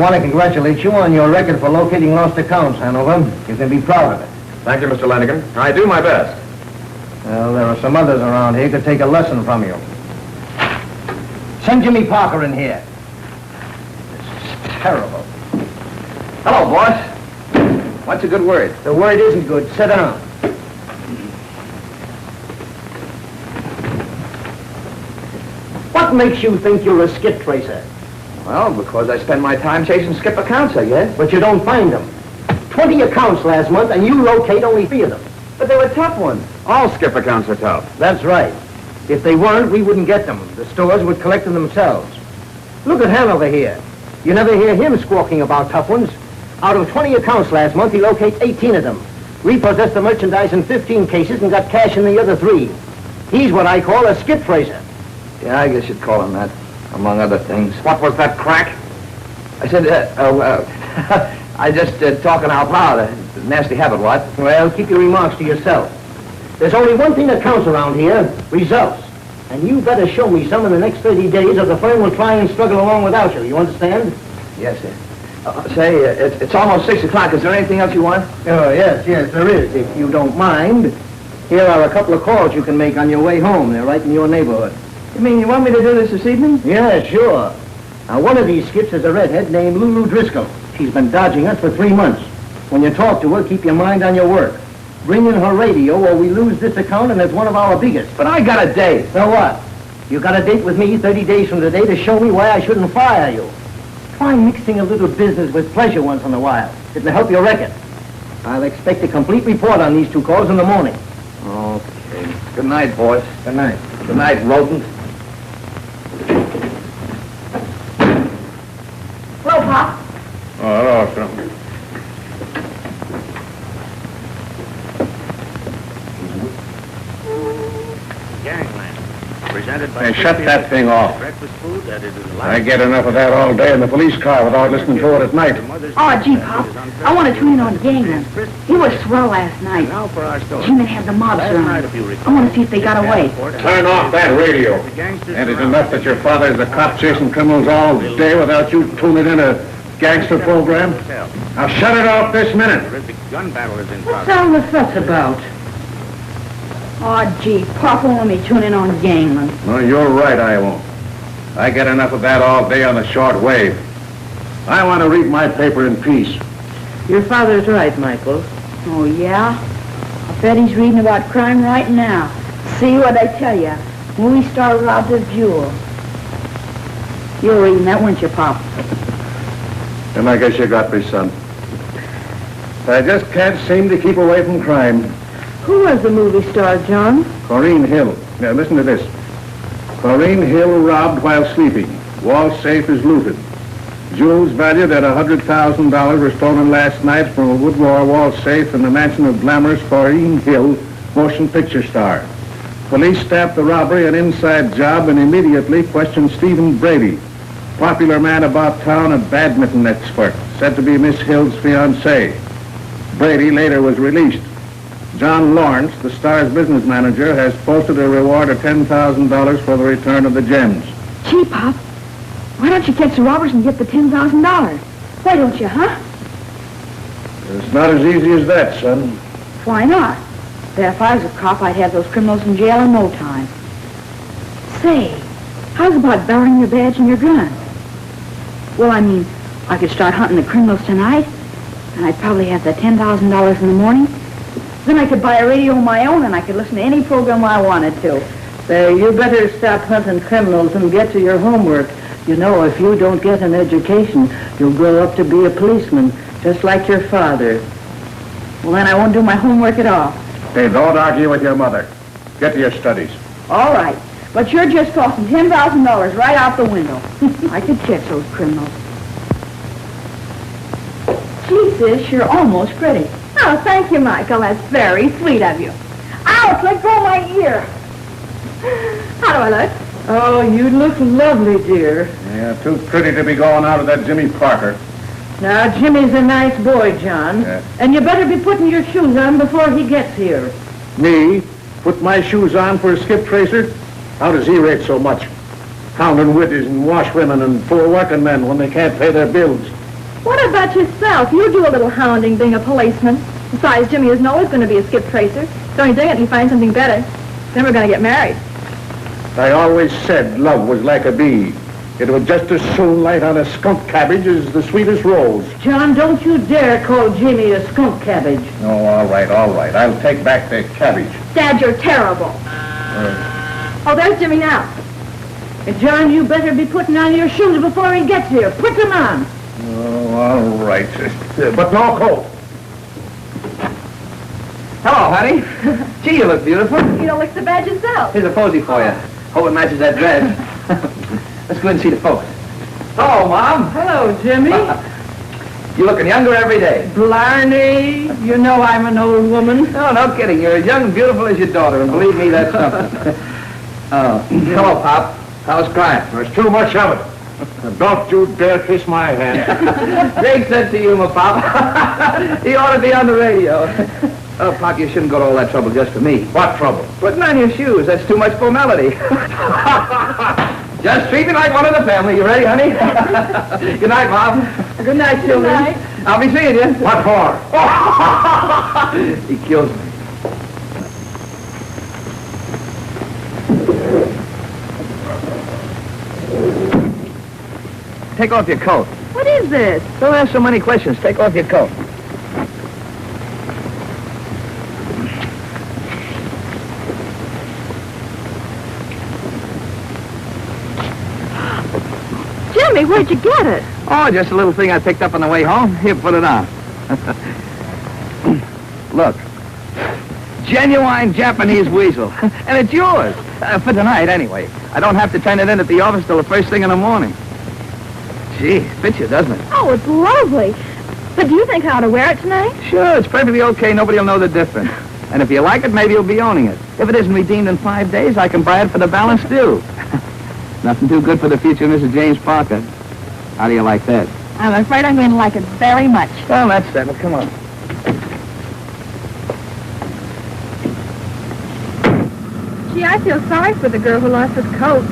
want to congratulate you on your record for locating lost accounts, Hanover. You can be proud of it. Thank you, Mr. Lanigan. I do my best. Well, there are some others around here who could take a lesson from you. Send Jimmy Parker in here. This is terrible. Hello, boss. What's a good word? The word isn't good. Sit down. What makes you think you're a skip tracer? Well, because I spend my time chasing skip accounts, I guess. But you don't find them. 20 accounts last month, and you locate only 3 of them. But they were tough ones. All skip accounts are tough. That's right. If they weren't, we wouldn't get them. The stores would collect them themselves. Look at Hanover here. You never hear him squawking about tough ones. Out of 20 accounts last month, he locates 18 of them. Repossessed the merchandise in 15 cases and got cash in the other 3. He's what I call a skip tracer. Yeah, I guess you'd call him that, among other things. What was that crack? I said, I just talking out loud. A nasty habit, what? Well, keep your remarks to yourself. There's only one thing that counts around here, results. And you better show me some in the next 30 days or the firm will try and struggle along without you. You understand? Yes, sir. Say, it's almost 6 o'clock. Is there anything else you want? Oh, yes, there is, if you don't mind. Here are a couple of calls you can make on your way home. They're right in your neighborhood. You mean you want me to do this evening? Yeah, sure. Now, one of these skips is a redhead named Lulu Driscoll. She's been dodging us for 3 months. When you talk to her, keep your mind on your work. Bring in her radio or we lose this account and it's one of our biggest. But I got a date. So what? You got a date with me 30 days from today to show me why I shouldn't fire you. Try mixing a little business with pleasure once in a while. It'll help your record. I'll expect a complete report on these 2 calls in the morning. Okay. Good night, boys. Good night. Good night, rodent. Hello, Pop. Oh, hello, son. Gangland, presented by... Hey, shut that thing off. Breakfast food that is I get enough of that all day in the police car without listening to it at night. Oh, gee, Pop. I want to tune in on Gangland. He was swell last night. Now for our story. Jim and had the mob surrounded. I want to see if they got away. Turn off that radio. And it's enough that your father is a cop chasing criminals all day without you tuning in a gangster program? Now shut it off this minute. Gun battle is in What's all the fuss about? Oh, gee, Pop won't let me tune in on Gangland. No, you're right, I won't. I get enough of that all day on the short wave. I want to read my paper in peace. Your father's right, Michael. Oh, yeah? I bet he's reading about crime right now. See what I tell you. Movie star robbed a jewel. You were reading that, weren't you, Pop? And I guess you got me, son. I just can't seem to keep away from crime. Who was the movie star, John? Corrine Hill. Now, listen to this. Corrine Hill robbed while sleeping. Wall safe is looted. Jewels valued at $100,000 were stolen last night from a Woodmore wall safe in the mansion of glamorous Corrine Hill, motion picture star. Police staffed the robbery an inside job and immediately questioned Stephen Brady, popular man about town, a badminton expert, said to be Miss Hill's fiancé. Brady later was released. John Lawrence, the star's business manager, has posted a reward of $10,000 for the return of the gems. Gee, Pop, why don't you catch the robbers and get the $10,000? Why don't you, huh? It's not as easy as that, son. Why not? Bet if I was a cop, I'd have those criminals in jail in no time. Say, how's about borrowing your badge and your gun? Well, I mean, I could start hunting the criminals tonight, and I'd probably have the $10,000 in the morning. Then I could buy a radio of my own, and I could listen to any program I wanted to. Say, you better stop hunting criminals and get to your homework. You know, if you don't get an education, you'll grow up to be a policeman, just like your father. Well, then I won't do my homework at all. Hey, don't argue with your mother. Get to your studies. All right, but you're just tossing $10,000 right out the window. I could catch those criminals. Gee, sis, you're almost pretty. Oh, thank you, Michael. That's very sweet of you. Ouch, let go of my ear. How do I look? Oh, you look lovely, dear. Yeah, too pretty to be going out with that Jimmy Parker. Now, Jimmy's a nice boy, John. Yeah. And you better be putting your shoes on before he gets here. Me? Put my shoes on for a skip tracer? How does he rate so much? Hounding widdies and washwomen and poor working men when they can't pay their bills. What about yourself? You do a little hounding being a policeman. Besides, Jimmy isn't always going to be a skip tracer. Don't you think it? You find something better. Then we're going to get married. I always said love was like a bee. It would just as soon light on a skunk cabbage as the sweetest rose. John, don't you dare call Jimmy a skunk cabbage. Oh, all right. I'll take back the cabbage. Dad, you're terrible. Oh, there's Jimmy now. And John, you better be putting on your shoes before he gets here. Put them on. Oh, all right. But no coat. Hello, honey. Gee, you look beautiful. You don't look so bad yourself. Here's a posy for you. Hope it matches that dress. Let's go ahead and see the folks. Hello, Mom. Hello, Jimmy. You're looking younger every day. Blarney, you know I'm an old woman. No, no kidding. You're as young and beautiful as your daughter, and believe me, that's something. Oh, hello, Pop. How's crime? There's too much of it. Don't you dare kiss my hand. Big sense of humor, Pop. He ought to be on the radio. Oh, Pop, you shouldn't go to all that trouble just for me. What trouble? Putting on your shoes. That's too much formality. Just treat me like one of the family. You ready, honey? Good night, Mom. Good night, Good children. night. I'll be seeing you. What for? He kills me. Take off your coat. What is this? Don't ask so many questions. Take off your coat. Jimmy, where'd you get it? Oh, just a little thing I picked up on the way home. Here, put it on. Look. Genuine Japanese weasel. And it's yours. For tonight, anyway. I don't have to turn it in at the office till the first thing in the morning. Gee, it fits you, doesn't it? Oh, it's lovely. But do you think I ought to wear it tonight? Sure, it's perfectly okay. Nobody will know the difference. And if you like it, maybe you'll be owning it. If it isn't redeemed in 5 days, I can buy it for the balance due. Nothing too good for the future Mrs. James Parker. How do you like that? I'm afraid I'm going to like it very much. Well, that's settled. Come on. Gee, I feel sorry for the girl who lost his coat.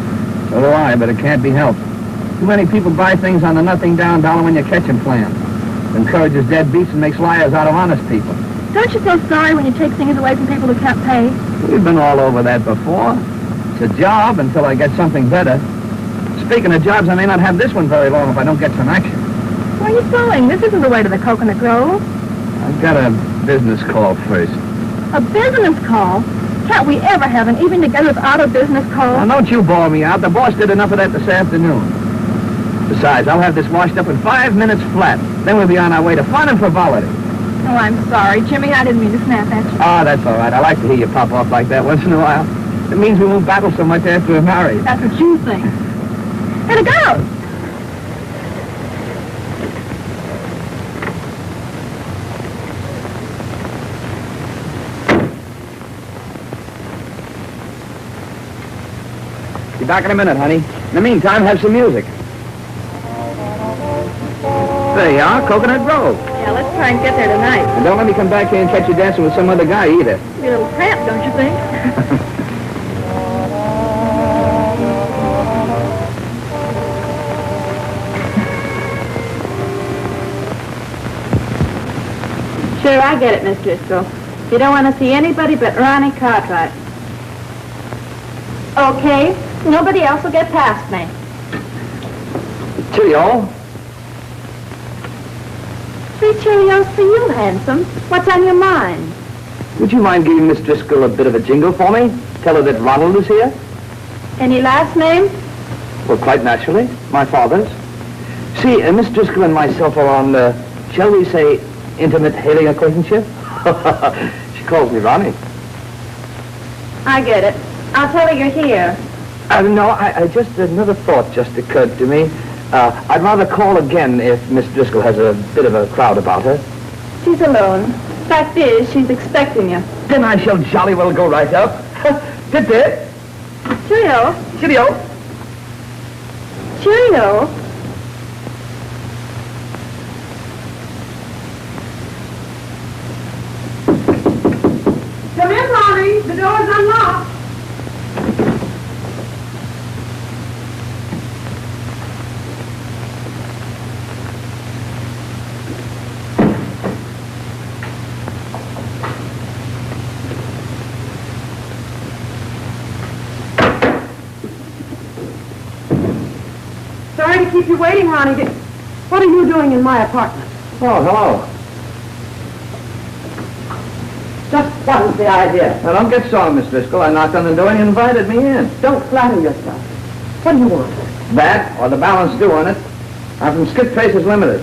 So do I, but it can't be helped. Too many people buy things on the nothing down dollar when you catch 'em plan. It encourages deadbeats and makes liars out of honest people. Don't you feel sorry when you take things away from people who can't pay? We've been all over that before. It's a job until I get something better. Speaking of jobs, I may not have this one very long if I don't get some action. Where are you going? This isn't the way to the Coconut Grove. I've got a business call first. A business call? Can't we ever have an evening together without a business call? Now, don't you bore me out. The boss did enough of that this afternoon. Besides, I'll have this washed up in 5 minutes flat. Then we'll be on our way to fun and frivolity. Oh, I'm sorry, Jimmy. I didn't mean to snap at you. Ah, that's all right. I like to hear you pop off like that once in a while. It means we won't battle so much after we're married. That's what you think. Here it goes. Be back in a minute, honey. In the meantime, have some music. There you are, Coconut Grove. Yeah, let's try and get there tonight. And don't let me come back here and catch you dancing with some other guy either. Be a little cramped, don't you think? Sure, I get it, Miss Driscoll. You don't want to see anybody but Ronnie Cartwright. Okay, nobody else will get past me. Cheerio. Three Cheerios for you, handsome. What's on your mind? Would you mind giving Miss Driscoll a bit of a jingle for me? Tell her that Ronald is here? Any last name? Well, quite naturally. My father's. See, Miss Driscoll and myself are on, shall we say, intimate hailing acquaintanceship? She calls me Ronnie. I get it. I'll tell her you're here. No, I just, another thought just occurred to me. I'd rather call again if Miss Driscoll has a bit of a crowd about her. She's alone. Fact is, she's expecting you. Then I shall jolly well go right up. Dit. Cheerio. Cheerio. Cheerio. Come in, Ronnie. The door's unlocked. keep you waiting, Ronnie. What are you doing in my apartment? Oh, hello. Just what was the idea? Now, don't get sore, Miss Driscoll. I knocked on the door and you invited me in. Don't flatter yourself. What do you want? That, or the balance due on it. I'm from Skip Tracers Limited.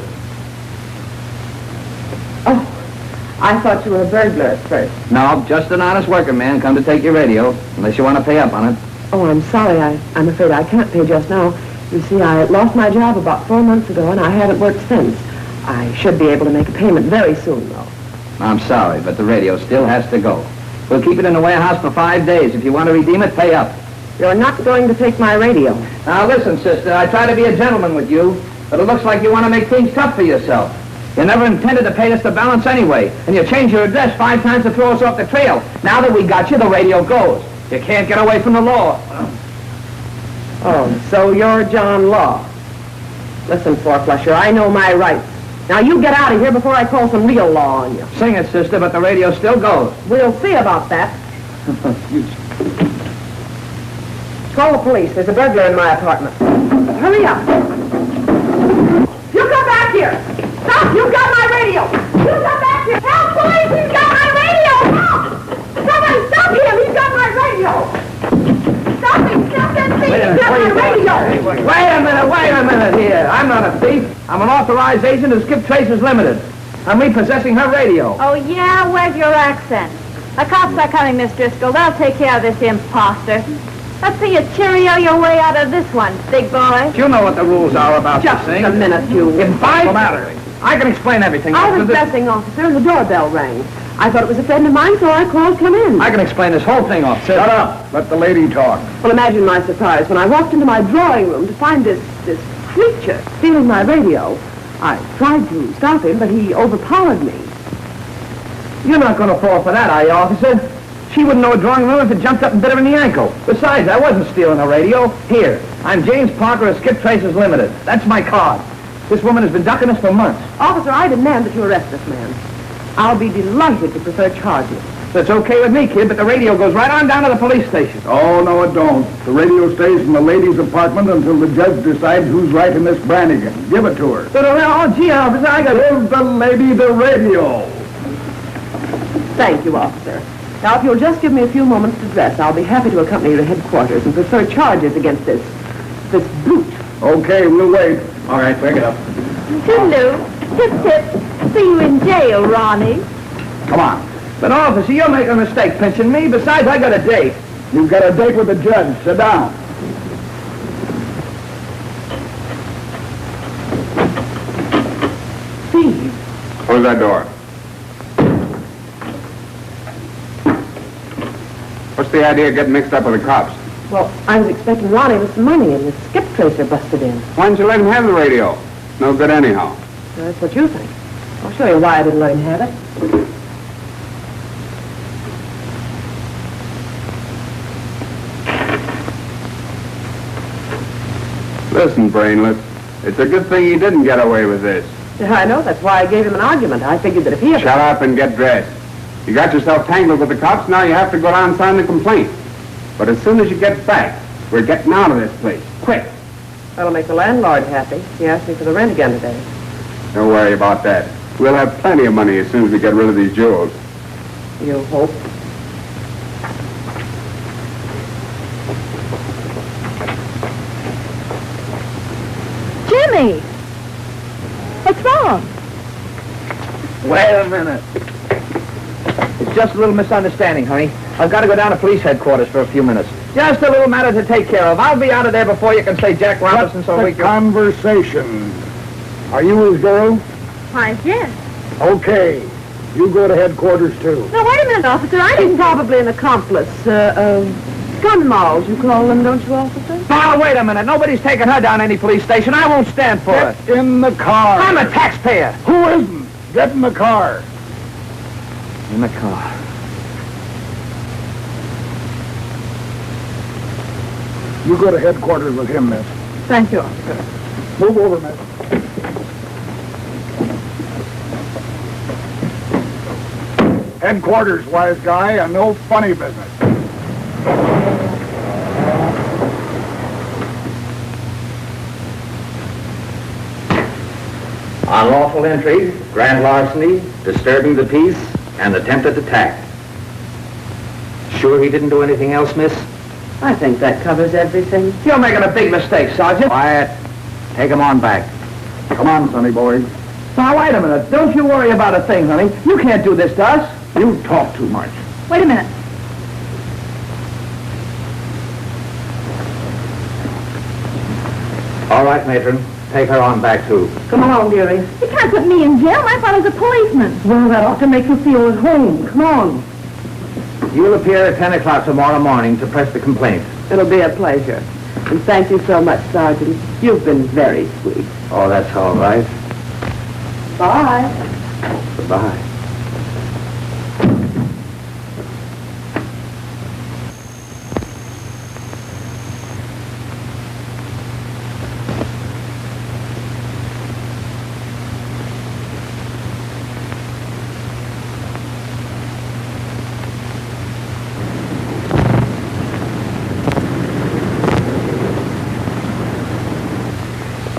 Oh, I thought you were a burglar at first. No, just an honest working man come to take your radio, unless you want to pay up on it. Oh, I'm sorry. I'm afraid I can't pay just now. You see, I lost my job about 4 months ago, and I haven't worked since. I should be able to make a payment very soon, though. I'm sorry, but the radio still has to go. We'll keep it in the warehouse for 5 days. If you want to redeem it, pay up. You're not going to take my radio. Now, listen, sister, I try to be a gentleman with you, but it looks like you want to make things tough for yourself. You never intended to pay us the balance anyway, and you changed your address 5 times to throw us off the trail. Now that we got you, the radio goes. You can't get away from the law. Oh, so you're John Law. Listen, Four-Flusher, I know my rights. Now you get out of here before I call some real law on you. Sing it, sister, but the radio still goes. We'll see about that. Call the police. There's a burglar in my apartment. Hurry up. You come back here. Stop! You got my radio. You come back here. Help, police! He's got my radio. Help! Somebody stop him. He's got my radio. Stop him. Stop that thief. He's got my radio. Wait a minute here. I'm not a thief. I'm an authorized agent of Skip Tracers Limited. I'm repossessing her radio. Oh, yeah? Where's your accent? The cops are coming, Miss Driscoll. They'll take care of this imposter. Let's see you cheerio your way out of this one, big boy. You know what the rules are about Just this thing. a minute, you. In 5 matters. I can explain everything. I was dressing, officer, and the doorbell rang. I thought it was a friend of mine, so I called, come in. I can explain this whole thing, officer. Shut up. Let the lady talk. Well, imagine my surprise when I walked into my drawing room to find this creature stealing my radio. I tried to stop him, but he overpowered me. You're not going to fall for that, are you, officer? She wouldn't know a drawing room if it jumped up and bit her in the ankle. Besides, I wasn't stealing a radio. Here, I'm James Parker of Skip Tracers Limited. That's my card. This woman has been ducking us for months. Officer, I demand that you arrest this man. I'll be delighted to prefer charges. That's okay with me, kid, but the radio goes right on down to the police station. Oh, no, it don't. The radio stays in the lady's apartment until the judge decides who's right in this Brannigan. Give it to her. But, oh, gee, officer, I got... Give the lady the radio. Thank you, officer. Now, if you'll just give me a few moments to dress, I'll be happy to accompany you to headquarters and prefer charges against this brute. Okay, we'll wait. All right, break it up. Toodaloo. Tip, tip. See you in jail, Ronnie. Come on. But, officer, you're making a mistake pinching me. Besides, I got a date. You've got a date with the judge. Sit down. Steve. Close that door. What's the idea of getting mixed up with the cops? Well, I was expecting Ronnie with some money, and the skip tracer busted in. Why didn't you let him have the radio? No good anyhow. Well, that's what you think. I'll show you why I didn't let him have it. Listen, Brainless, it's a good thing you didn't get away with this. Yeah, I know. That's why I gave him an argument. I figured that if he had... Shut up and get dressed. You got yourself tangled with the cops, now you have to go down and sign the complaint. But as soon as you get back, we're getting out of this place. Quick. That'll make the landlord happy. He asked me for the rent again today. Don't worry about that. We'll have plenty of money as soon as we get rid of these jewels. You hope. Jimmy! What's wrong? Wait a minute. It's just a little misunderstanding, honey. I've got to go down to police headquarters for a few minutes. Just a little matter to take care of. I'll be out of there before you can say Jack Robinson so we can... Conversation. Are you his girl? Why, yes. Okay. You go to headquarters, too. No, wait a minute, officer. I He's didn't... probably an accomplice. Gun malls, you call them, don't you, officer? Now, wait a minute. Nobody's taking her down any police station. I won't stand for it. Get in the car. I'm a taxpayer. Who isn't? Get in the car. In the car. You go to headquarters with him, miss. Thank you, officer. Move over, miss. Headquarters, wise guy, and no funny business. Unlawful entry, grand larceny, disturbing the peace, and attempted attack. Sure he didn't do anything else, miss? I think that covers everything. You're making a big mistake, Sergeant. Quiet. Take him on back. Come on, Sonny boy. Now, wait a minute. Don't you worry about a thing, honey. You can't do this to us. You talk too much. Wait a minute. All right, matron. Take her on back, too. Come along, dearie. You can't put me in jail. I thought I was a policeman. Well, that ought to make you feel at home. Come on. You'll appear at 10 o'clock tomorrow morning to press the complaint. It'll be a pleasure. And thank you so much, Sergeant. You've been very sweet. Oh, that's all right. Bye. Goodbye.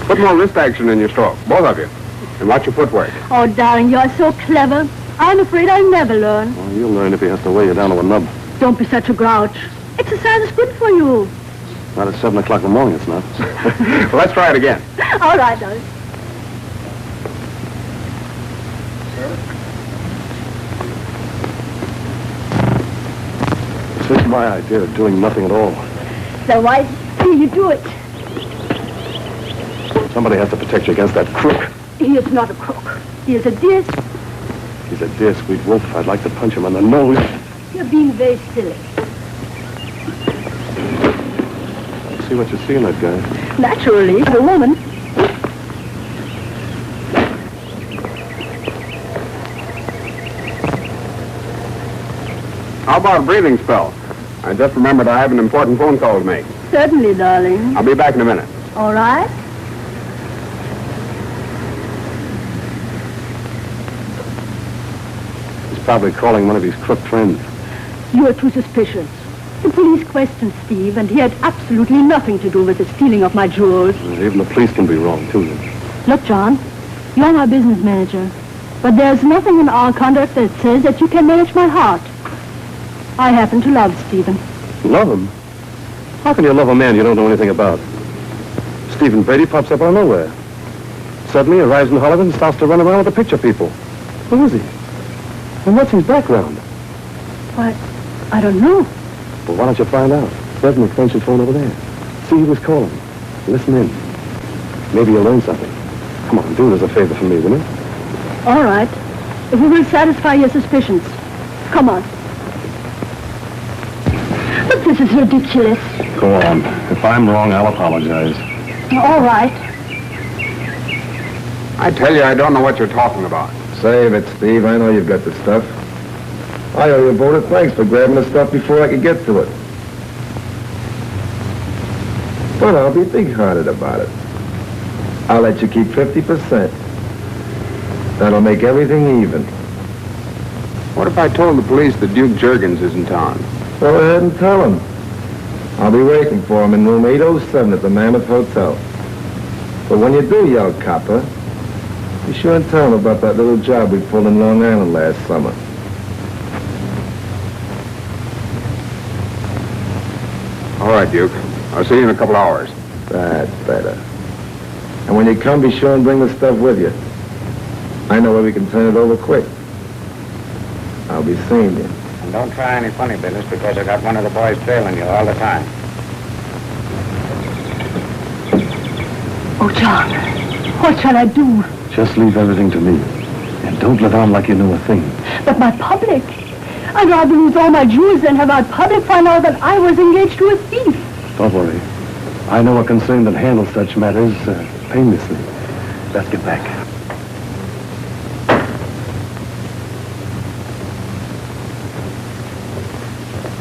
Put more wrist action in your stroke, both of you. And watch your footwork. Oh, darling, you're so clever. I'm afraid I'll never learn. Well, you'll learn if he has to weigh you down to a nub. Don't be such a grouch. Exercise is good for you. Not at 7 o'clock in the morning, it's not. Well, let's try it again. All right, darling. This is my idea of doing nothing at all. So why do you do it? Somebody has to protect you against that crook. He is not a crook. He is a dear... He's a dear sweet wolf. I'd like to punch him on the nose. You're being very silly. See what you see in that guy. Naturally, a woman. How about a breathing spell? I just remembered I have an important phone call to make. Certainly, darling. I'll be back in a minute. All right. He's probably calling one of his crook friends. You are too suspicious. The police questioned Steve, and he had absolutely nothing to do with the stealing of my jewels. Even the police can be wrong, too. Look, John, you're my business manager, but there's nothing in our conduct that says that you can manage my heart. I happen to love Stephen. Love him? How can you love a man you don't know anything about? Stephen Brady pops up out of nowhere. Suddenly arrives in Hollywood and starts to run around with the picture people. Who is he? And what's his background? Why, I don't know. Well, why don't you find out? There's an extension phone over there. See who was calling. Listen in. Maybe you'll learn something. Come on, do us a favor for me, will you? All right. If we will satisfy your suspicions. Come on. But this is ridiculous. Go on. If I'm wrong, I'll apologize. All right. I tell you, I don't know what you're talking about. Save it, Steve. I know you've got the stuff. I owe you a vote of thanks for grabbing the stuff before I could get to it. But I'll be big-hearted about it. I'll let you keep 50%. That'll make everything even. What if I told the police that Duke Juergens is in town? Go ahead and tell them. I'll be waiting for him in room 807 at the Mammoth Hotel. But when you do, young copper, be sure and tell him about that little job we pulled in Long Island last summer. All right, Duke. I'll see you in a couple hours. That's better. And when you come, be sure and bring the stuff with you. I know where we can turn it over quick. I'll be seeing you. And don't try any funny business because I got one of the boys trailing you all the time. Oh, John, what shall I do? Just leave everything to me. And don't let on like you know a thing. But my public. I'd rather lose all my jewels than have our public find out that I was engaged to a thief. Don't worry. I know a concern that handles such matters painlessly. Let's get back.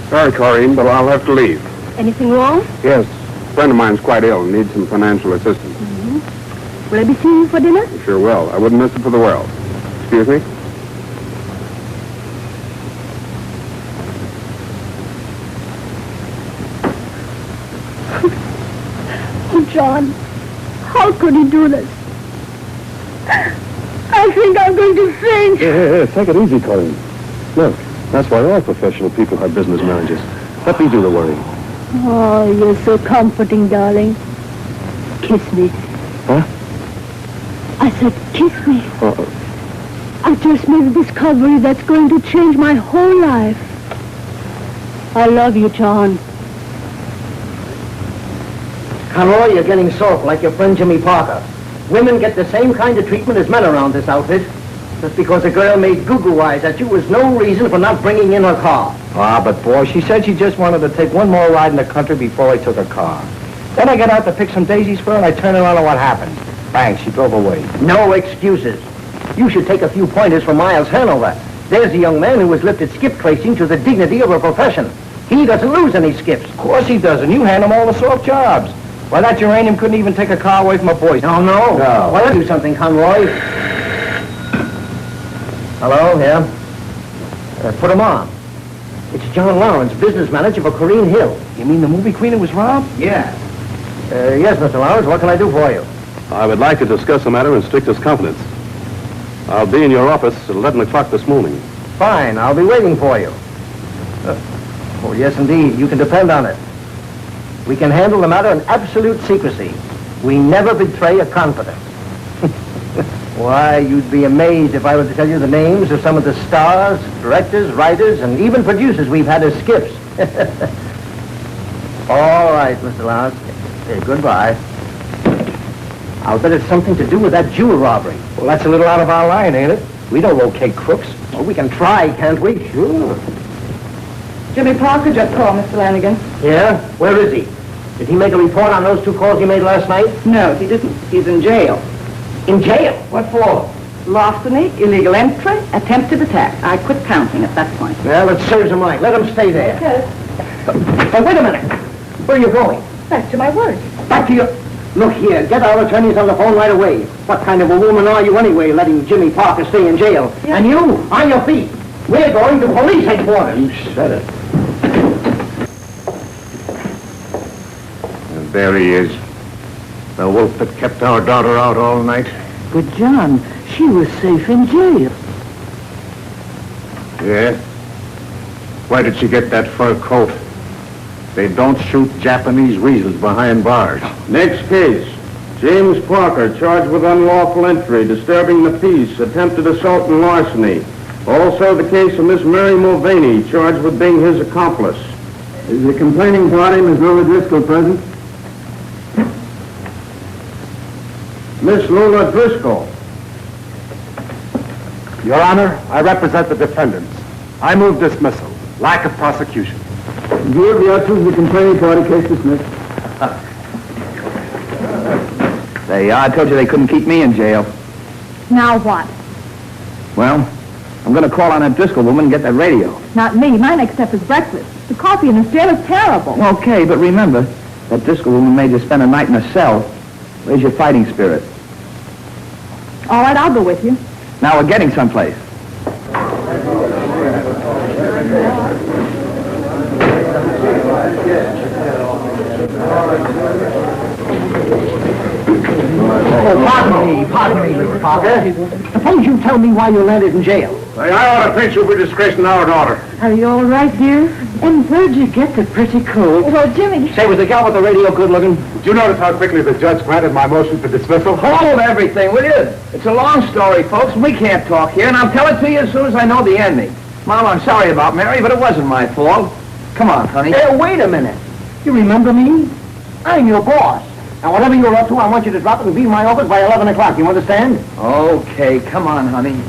Sorry, Corrine, but I'll have to leave. Anything wrong? Yes. A friend of mine's quite ill and needs some financial assistance. Will I be seeing you for dinner? Sure will. I wouldn't miss it for the world. Excuse me? Oh, John, how could he do this? I think I'm going to faint. Here, take it easy, Colleen. Look, that's why all professional people have business managers. Let me do the worrying. Oh, you're so comforting, darling. Kiss me. Huh? I said, kiss me. Uh-oh. I just made a discovery that's going to change my whole life. I love you, John. Conroy, you're getting soft like your friend Jimmy Parker. Women get the same kind of treatment as men around this outfit. Just because a girl made goo-goo eyes at you was no reason for not bringing in her car. Ah, but boy, she said she just wanted to take one more ride in the country before I took her car. Then I got out to pick some daisies for her, and I turned around and what happened? Bang, she drove away. No excuses. You should take a few pointers from Miles Hanover. There's a young man who has lifted skip tracing to the dignity of a profession. He doesn't lose any skips. Of course he doesn't. You hand him all the soft jobs. Why, that uranium couldn't even take a car away from a boy. No. Well, let me do something, Conroy. Hello, yeah? Put him on. It's John Lawrence, business manager for Corrine Hill. You mean the movie queen who was robbed? Yeah. Yes, Mr. Lawrence, what can I do for you? I would like to discuss the matter in strictest confidence. I'll be in your office at 11 o'clock this morning. Fine, I'll be waiting for you. Oh, yes, indeed. You can depend on it. We can handle the matter in absolute secrecy. We never betray a confidence. Why, you'd be amazed if I were to tell you the names of some of the stars, directors, writers, and even producers we've had as skips. All right, Mr. Lawrence. Goodbye. I'll bet it's something to do with that jewel robbery. Well, that's a little out of our line, ain't it? We don't locate crooks. Well, we can try, can't we? Sure. Jimmy Parker just called, Mr. Lanigan. Yeah? Where is he? Did he make a report on those 2 calls you made last night? No, he didn't. He's in jail. In jail? What for? Larceny, illegal entry, attempted attack. I quit counting at that point. Well, it serves him right. Let him stay there. Okay. But wait a minute. Where are you going? Back to my work. Back to your... Look here, get our attorneys on the phone right away. What kind of a woman are you anyway, letting Jimmy Parker stay in jail? Yeah. And you, on your feet. We're going to police headquarters. You said it. And there he is. The wolf that kept our daughter out all night. But, John, she was safe in jail. Yeah? Why did she get that fur coat? They don't shoot Japanese weasels behind bars. Next case. James Parker, charged with unlawful entry, disturbing the peace, attempted assault and larceny. Also the case of Miss Mary Mulvaney, charged with being his accomplice. Is the complaining party, Miss Lola Driscoll, present? Miss Lola Driscoll. Your Honor, I represent the defendants. I move dismissal. Lack of prosecution. Good, the answer to the complaining party, case dismissed. They are. I told you they couldn't keep me in jail. Now what? Well, I'm going to call on that Driscoll woman and get that radio. Not me. My next step is breakfast. The coffee in this jail is terrible. Okay, but remember, that Driscoll woman made you spend a night in a cell. Where's your fighting spirit? All right, I'll go with you. Now we're getting someplace. Oh, pardon me, Mr. Parker. Suppose you tell me why you landed in jail. I ought to think you for disgracing our daughter. Are you all right, dear? And where'd you get the pretty coat? Well, Jimmy. Say, was the gal with the radio good looking? Did you notice how quickly the judge granted my motion for dismissal? Hold everything, will you? It's a long story, folks, and we can't talk here, and I'll tell it to you as soon as I know the ending. Mom, I'm sorry about Mary, but it wasn't my fault. Come on, honey. Hey, wait a minute. You remember me? I'm your boss. Now, whatever you're up to, I want you to drop it and be in my office by 11 o'clock. You understand? Okay, come on, honey.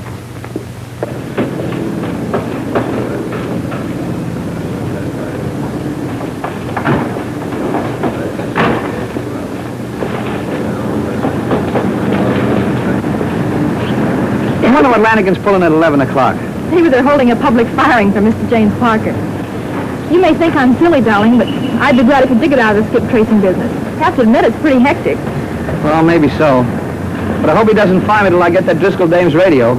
I wonder what Lanigan's pulling at 11 o'clock. Maybe they're holding a public firing for Mr. James Parker. You may think I'm silly, darling, but I'd be glad if you did get out of the skip tracing business. Have to admit, it's pretty hectic. Well, maybe so. But I hope he doesn't find me till I get that Driscoll dame's radio.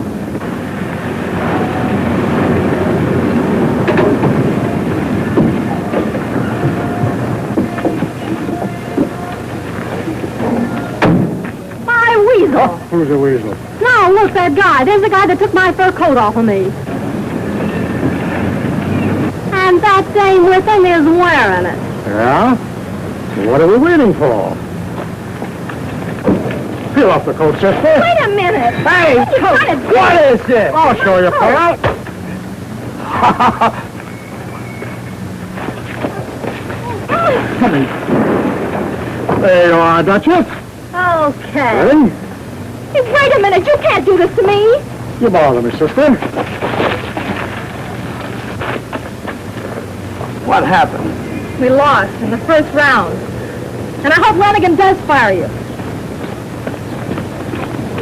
My weasel! Who's a weasel? No, look, that guy. There's the guy that took my fur coat off of me. And that dame with him is wearing it. Yeah? What are we waiting for? Peel off the coat, sister. Wait a minute. Hey, What is this? I'll show you, pal. There you are, Duchess. Okay. Ready? Hey, wait a minute. You can't do this to me. You bother me, sister. What happened? We lost in the first round. And I hope Lanigan does fire you.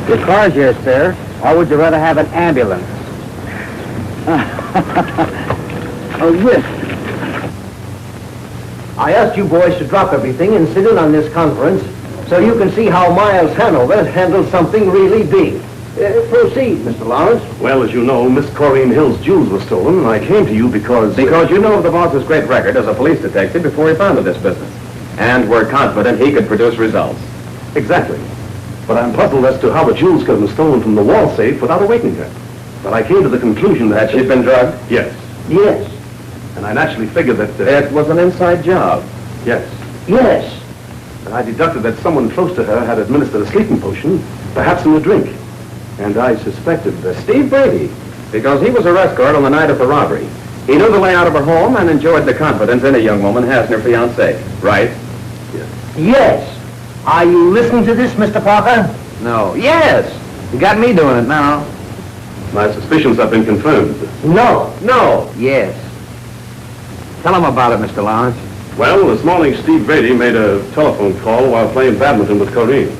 Your car's here, sir. Or would you rather have an ambulance? Oh, yes. I asked you boys to drop everything and sit in on this conference so you can see how Miles Hanover handled something really big. Proceed, Mr. Lawrence. Well, as you know, Miss Corrine Hill's jewels were stolen, and I came to you because... Because you know of the boss's great record as a police detective before he founded this business. And we're confident he could produce results. Exactly. But I'm puzzled as to how the jewels could have been stolen from the wall safe without awakening her. But I came to the conclusion that... She'd been drugged? Yes. Yes. And I naturally figured that... It was an inside job. Yes. Yes. And I deducted that someone close to her had administered a sleeping potion, perhaps in a drink. And I suspected that... Steve Brady, because he was arrest guard on the night of the robbery. He knew the layout of her home and enjoyed the confidence any young woman has in her fiancé, right? Yes. Are you listening to this, Mr. Parker? No. Yes. You got me doing it now. My suspicions have been confirmed. No. No. Yes. Tell him about it, Mr. Lawrence. Well, this morning Steve Brady made a telephone call while playing badminton with Corrine.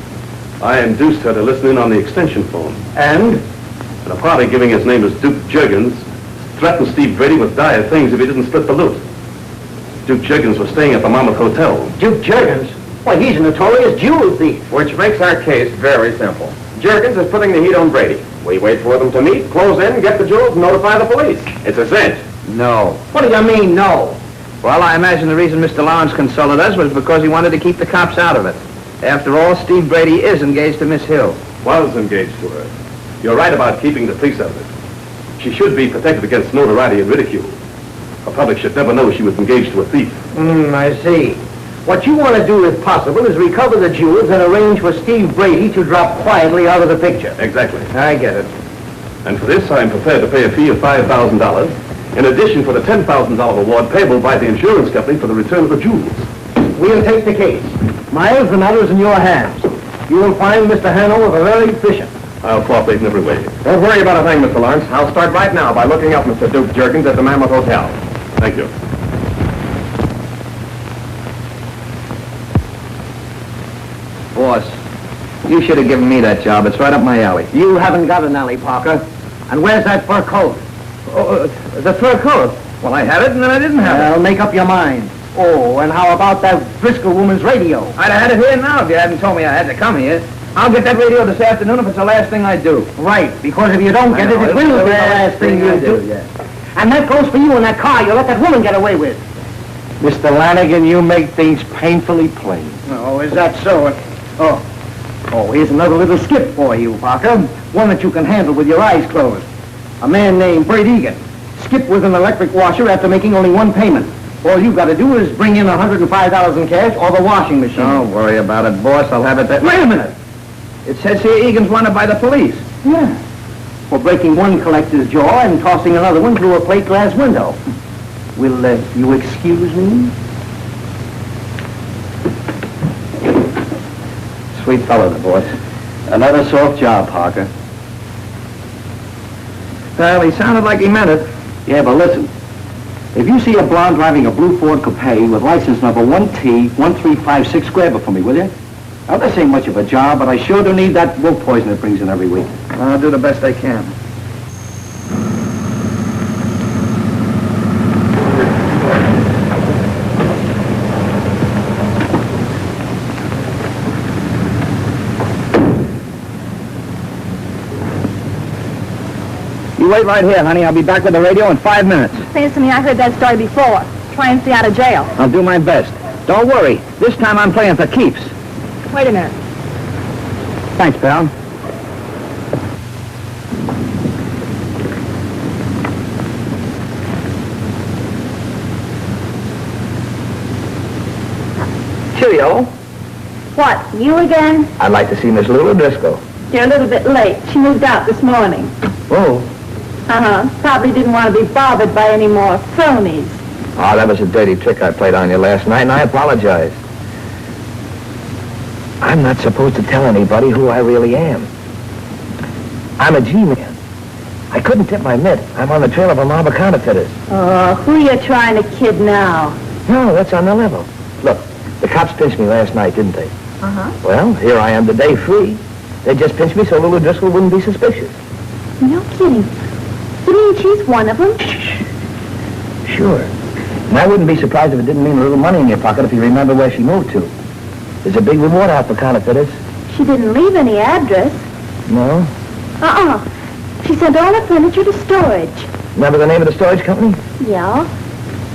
I induced her to listen in on the extension phone. And? And a party giving his name as Duke Juergens threatened Steve Brady with dire things if he didn't split the loot. Duke Juergens was staying at the Monmouth Hotel. Duke Juergens? Why, he's a notorious jewel thief. Which makes our case very simple. Juergens is putting the heat on Brady. We wait for them to meet, close in, get the jewels, and notify the police. It's a cinch. No. What do you mean, no? Well, I imagine the reason Mr. Lawrence consulted us was because he wanted to keep the cops out of it. After all, Steve Brady is engaged to Miss Hill. Was engaged to her. You're right about keeping the police out of it. She should be protected against notoriety and ridicule. The public should never know she was engaged to a thief. I see. What you want to do, if possible, is recover the jewels and arrange for Steve Brady to drop quietly out of the picture. Exactly. I get it. And for this, I am prepared to pay a fee of $5,000, in addition for the $10,000 reward payable by the insurance company for the return of the jewels. We'll take the case. Miles, the matter is in your hands. You will find Mr. Hanover very efficient. I'll cooperate in every way. Don't worry about a thing, Mr. Lawrence. I'll start right now by looking up Mr. Duke Juergens at the Mammoth Hotel. Thank you. Boss, you should have given me that job. It's right up my alley. You haven't got an alley, Parker. And where's that fur coat? The fur coat? Well, I had it and then I didn't have it. Well, make up your mind. Oh, and how about that Driscoll woman's radio? I'd have had it here now if you hadn't told me I had to come here. I'll get that radio this afternoon if it's the last thing I do. Right, because if you don't get it, it will be the last thing you do. Yeah. And that goes for you in that car you let that woman get away with. Mr. Lanigan, you make things painfully plain. Oh, is that so? Oh, here's another little skip for you, Parker. One that you can handle with your eyes closed. A man named Bert Egan. Skip with an electric washer after making only one payment. All you've got to do is bring in $105 in cash or the washing machine. Don't worry about it, boss. I'll have it that... Wait a minute. It says here Egan's wanted by the police. Yeah. For breaking one collector's jaw and tossing another one through a plate glass window. Will you excuse me? Sweet fellow, the boss. Another soft job, Parker. Well, he sounded like he meant it. Yeah, but listen. If you see a blonde driving a blue Ford Coupe with license number 1T1356, grab it for me, will you? Now, this ain't much of a job, but I sure do need that wolf poison it brings in every week. I'll do the best I can. You wait right here, honey. I'll be back with the radio in 5 minutes. Seems to me I heard that story before. Try and stay out of jail. I'll do my best. Don't worry. This time I'm playing for keeps. Wait a minute. Thanks, pal. Cheerio. What, you again? I'd like to see Miss Lulu Driscoll. You're a little bit late. She moved out this morning. Oh. Probably didn't want to be bothered by any more phonies. Oh, that was a dirty trick I played on you last night, and I apologize. I'm not supposed to tell anybody who I really am. I'm a G-man. I couldn't tip my mitt. I'm on the trail of a mob of counterfeiters. Oh, who are you trying to kid now? No, that's on the level. Look, the cops pinched me last night, didn't they? Well, here I am today free. They just pinched me so Lulu Driscoll wouldn't be suspicious. No kidding. You mean she's one of them? Sure. And I wouldn't be surprised if it didn't mean a little money in your pocket if you remember where she moved to. There's a big reward out for counterfeiters. She didn't leave any address. No? She sent all her furniture to storage. Remember the name of the storage company? Yeah.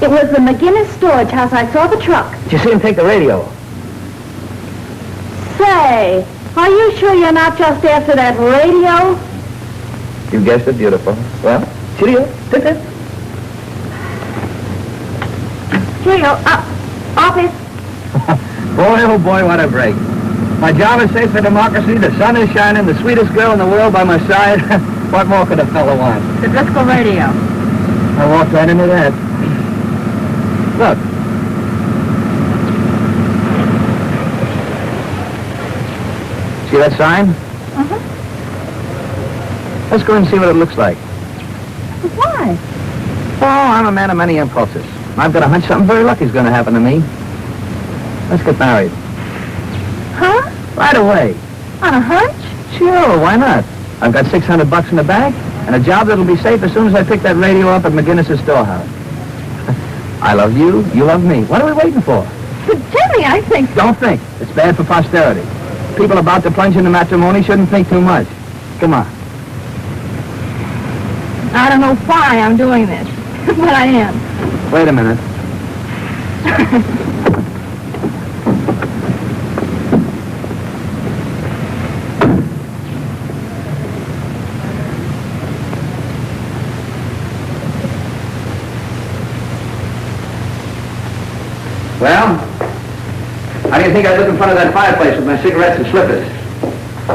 It was the McGinnis Storage House. I saw the truck. Did you see him take the radio? Say, are you sure you're not just after that radio? You guessed it, beautiful. Well, cheerio. Tip-tip. Cheerio. Office. Boy, oh boy, what a break. My job is safe for democracy, the sun is shining, the sweetest girl in the world by my side. What more could a fellow want? The Driscoll radio. I walked right into that. Look. See that sign? Let's go and see what it looks like. Why? Oh, I'm a man of many impulses. I've got a hunch something very lucky is going to happen to me. Let's get married. Huh? Right away. On a hunch? Sure, why not? I've got $600 in the bank and a job that'll be safe as soon as I pick that radio up at McGinnis' storehouse. I love you, you love me. What are we waiting for? But Jimmy, I think... Don't think. It's bad for posterity. People about to plunge into matrimony shouldn't think too much. Come on. I don't know why I'm doing this, but I am. Wait a minute. Well, how do you think I look in front of that fireplace with my cigarettes and slippers?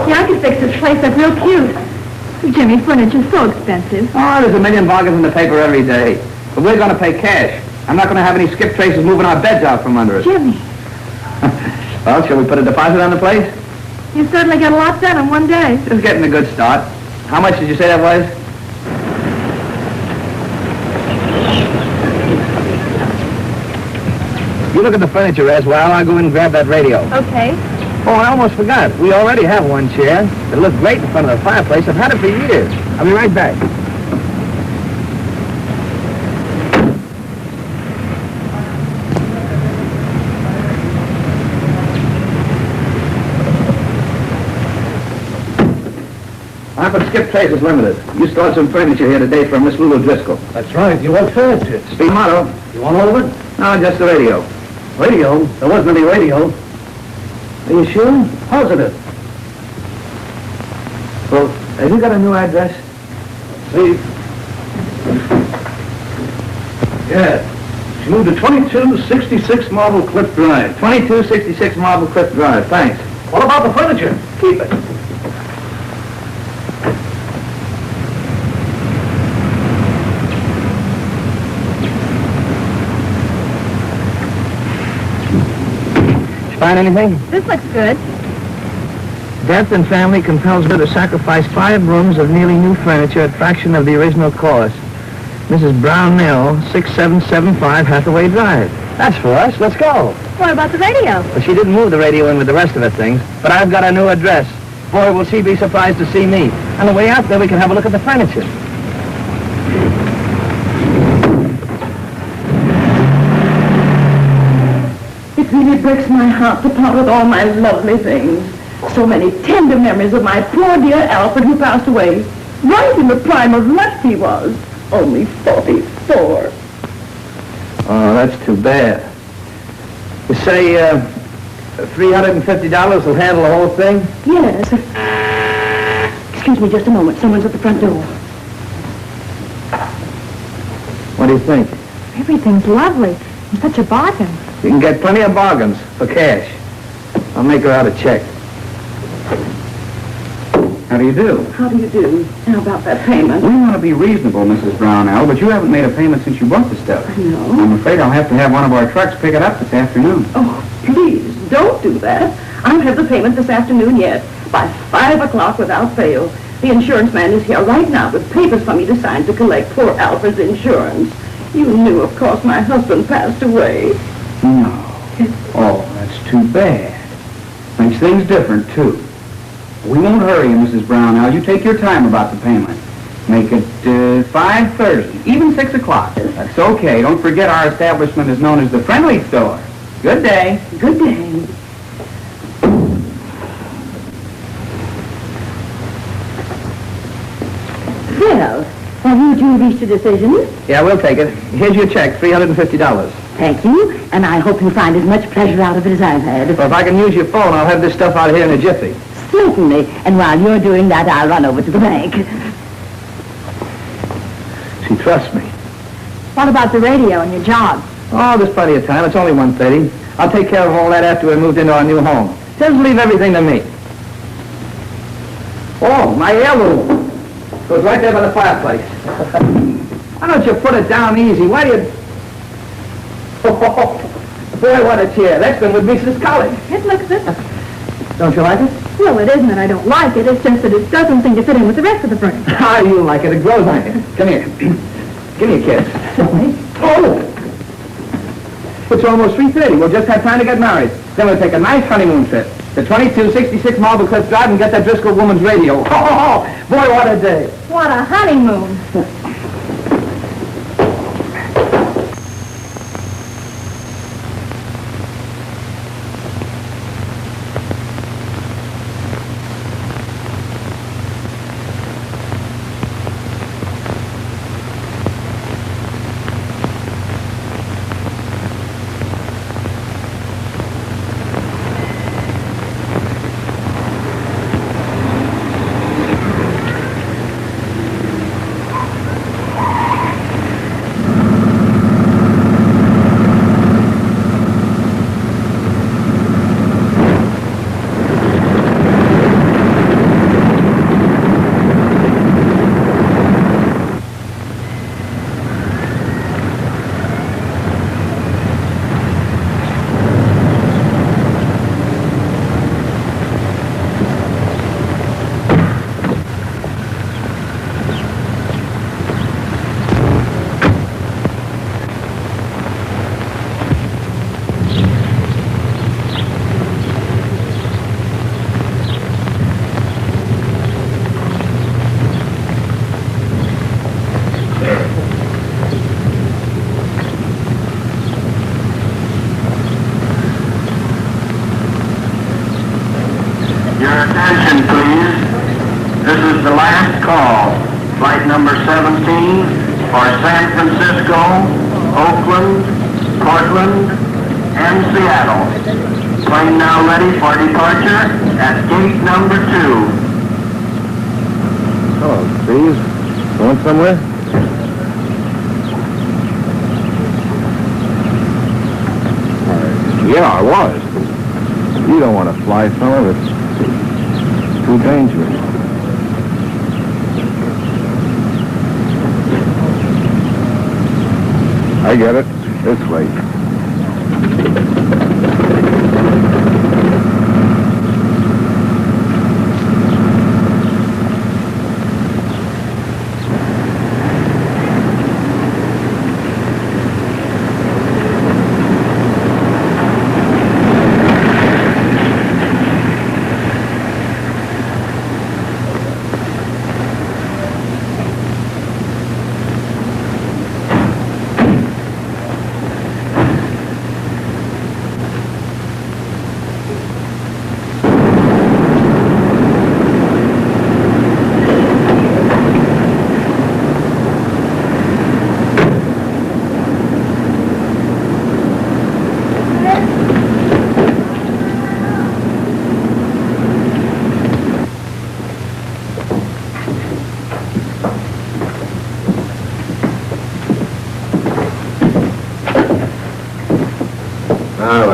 Yeah, I could fix this place up real cute. Jimmy, furniture's so expensive. Oh, there's a million bargains in the paper every day. But we're going to pay cash. I'm not going to have any skip traces moving our beds out from under us. Jimmy, Well, shall we put a deposit on the place? you certainly got a lot done in one day. Just getting a good start. How much did you say that was? You look at the furniture, Res, while I go in and grab that radio. Okay. Oh, I almost forgot. We already have one chair. It looks great in front of the fireplace. I've had it for years. I'll be right back. I'm for Skip Traces Limited. You stored some furniture here today from Miss Lulu Driscoll. That's right. You want furniture? Speed motto. You want all of it? No, just the radio. Radio? There wasn't any radio. Are you sure? Positive. Well, have you got a new address? See? Yeah. She moved to 2266 Marble Cliff Drive. 2266 Marble Cliff Drive. Thanks. What about the furniture? Keep it. Find anything? This looks good. Death and family compels her to sacrifice 5 rooms of nearly new furniture at fraction of the original cost. Mrs. Brownell, 6775 Hathaway Drive. That's for us. Let's go. What about the radio? Well, she didn't move the radio in with the rest of her things, but I've got a new address. Boy, will she be surprised to see me. On the way out there, we can have a look at the furniture. It really breaks my heart to part with all my lovely things. So many tender memories of my poor dear Alfred who passed away. Right in the prime of life he was. Only 44. Oh, that's too bad. You say, $350 will handle the whole thing? Yes. Excuse me just a moment. Someone's at the front door. What do you think? Everything's lovely. And such a bargain. You can get plenty of bargains for cash. I'll make her out a check. How do you do? How do you do? How about that payment? We want to be reasonable, Mrs. Brownell, but you haven't made a payment since you bought the stuff. No. I'm afraid I'll have to have one of our trucks pick it up this afternoon. Oh, please, don't do that. I'll have the payment this afternoon yet. By 5 o'clock without fail. The insurance man is here right now with papers for me to sign to collect poor Alfred's insurance. You knew, of course, my husband passed away. No. Oh, that's too bad. Makes things different, too. We won't hurry you, Mrs. Brownell. You take your time about the payment. Make it 5:30, even 6 o'clock. That's okay. Don't forget our establishment is known as the Friendly Store. Good day. Good day. Well, have you two reached a decision? Yeah, we'll take it. Here's your check, $350. Thank you, and I hope you find as much pleasure out of it as I've had. Well, if I can use your phone, I'll have this stuff out here in a jiffy. Certainly, and while you're doing that, I'll run over to the bank. She trusts me. What about the radio and your job? Oh, there's plenty of time. It's only 1:30. I'll take care of all that after we moved into our new home. Just leave everything to me. Oh, my heirloom. Goes right there by the fireplace. Why don't you put it down easy? Why do you... Oh, boy, what a chair. That's been with me since college. It looks good. Don't you like it? Well, it isn't that I don't like it. It's just that it doesn't seem to fit in with the rest of the furniture. How you like it? It grows on you. Come here. Give me a kiss. Oh! It's almost 3:30. We'll just have time to get married. Then we'll take a nice honeymoon trip to 2266 Marble Cliff Drive and get that Driscoll woman's radio. Oh, boy, what a day. What a honeymoon. Attention, please. This is the last call. Flight number 17 for San Francisco, Oakland, Portland, and Seattle. Plane now ready for departure at gate number 2. Hello, Steve. Going somewhere? Yeah, I was. You don't want to fly, fella. It's too dangerous. I get it. This way.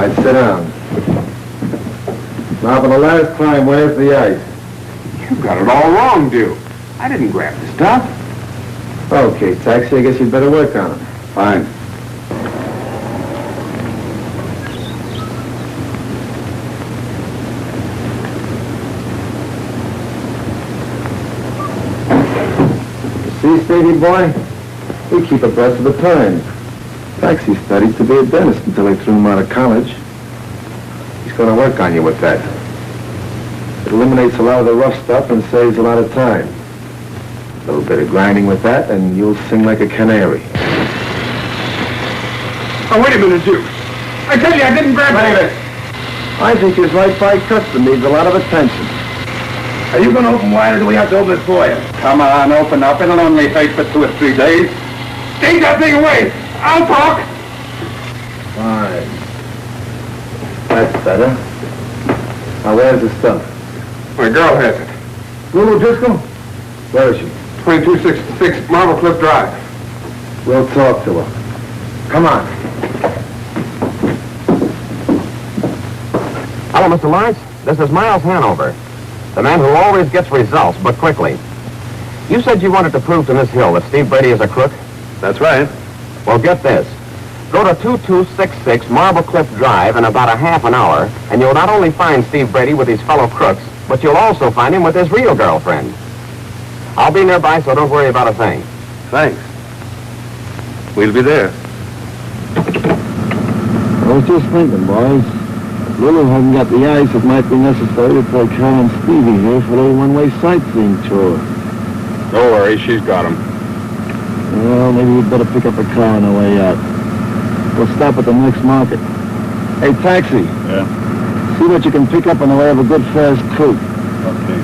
right, sit down. Now for the last time, where's the ice? You got it all wrong, Duke. I didn't grab the stuff. Okay, Taxi, I guess you'd better work on it. Fine. See, Stevie boy? We keep abreast of the times. Taxi studied to be a dentist until they threw him out of college. He's going to work on you with that. It eliminates a lot of the rough stuff and saves a lot of time. A little bit of grinding with that, and you'll sing like a canary. Oh, wait a minute, Duke. I tell you, I didn't grab it. I think his right by custom needs a lot of attention. Are you going to open wide, or do we have to open it for you? Come on, open up. It'll only take for 2 or 3 days. Take that thing away. I'll talk. Fine. That's better. Now, where's the stuff? My girl has it. Lulu Driscoll? Where is she? 2266 Marble Cliff Drive. We'll talk to her. Come on. Hello, Mr. Lawrence. This is Miles Hanover, the man who always gets results, but quickly. You said you wanted to prove to Miss Hill that Steve Brady is a crook? That's right. Well, get this. Go to 2266 Marble Cliff Drive in about a half an hour, and you'll not only find Steve Brady with his fellow crooks, but you'll also find him with his real girlfriend. I'll be nearby, so don't worry about a thing. Thanks. We'll be there. I was just thinking, boys. If Lulu hasn't got the ice, it might be necessary to take Carl and Stevie here for a little one-way sightseeing tour. Don't worry, she's got him. Well, maybe we'd better pick up a car on the way out. We'll stop at the next market. Hey, Taxi. Yeah? See what you can pick up on the way of a good fast coupe. Okay.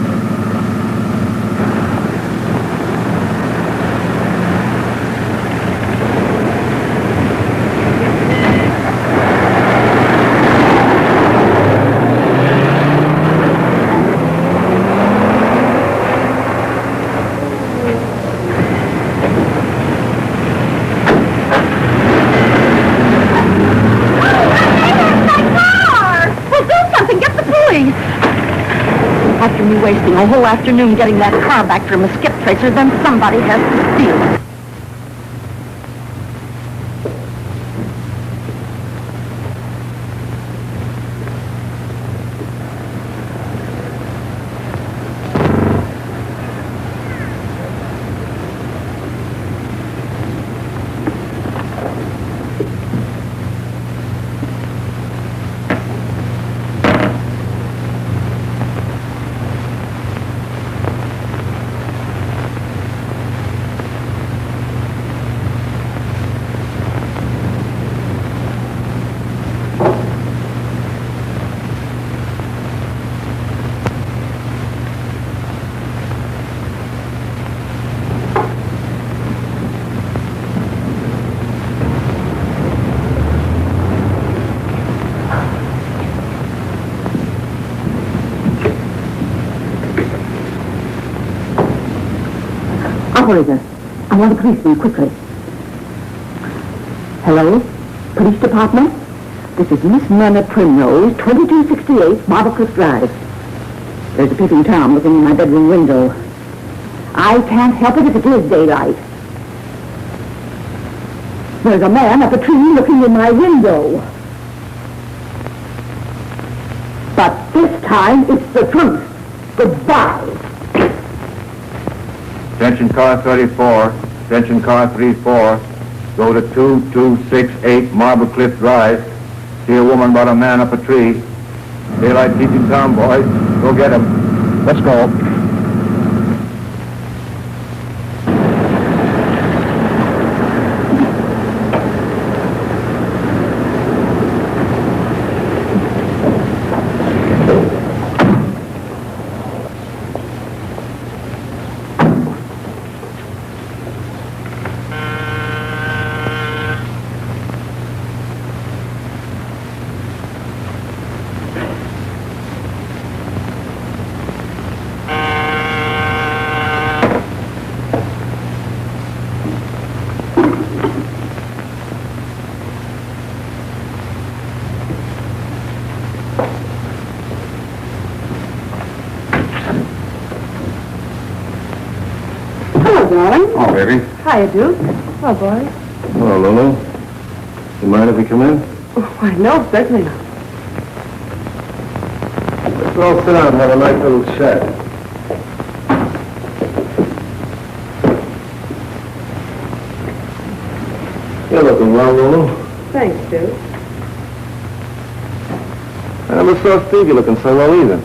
After me wasting a whole afternoon getting that car back from a skip tracer, then somebody has to steal it. Operator, I want a policeman, quickly. Hello? Police Department? This is Miss Myrna Primrose, 2268 Marble Cliff Drive. There's a peeping Tom looking in my bedroom window. I can't help it if it is daylight. There's a man up a tree looking in my window. But this time it's the truth. Goodbye. Attention car 34, attention car 34, go to 2268 Marble Cliff Drive. See a woman about a man up a tree. Daylight keeping Tom, boys. Go get him. Let's go. Oh, baby. Hiya, Duke. Oh, boy. Hello, Lulu. You mind if we come in? Oh, why, no, certainly not. Let's all sit down and have a nice little chat. You're looking well, Lulu. Thanks, Duke. I never saw Stevie looking so well either.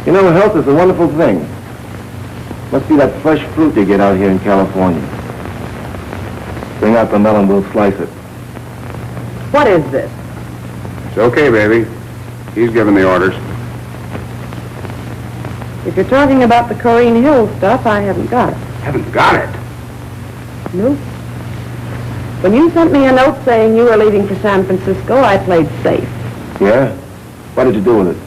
You know, health is a wonderful thing. Must be that fresh fruit you get out here in California. Bring out the melon, we'll slice it. What is this? It's okay, baby. He's giving the orders. If you're talking about the Corrine Hill stuff, I haven't got it. Haven't got it. Nope. When you sent me a note saying you were leaving for San Francisco, I played safe. Yeah? What did you do with it?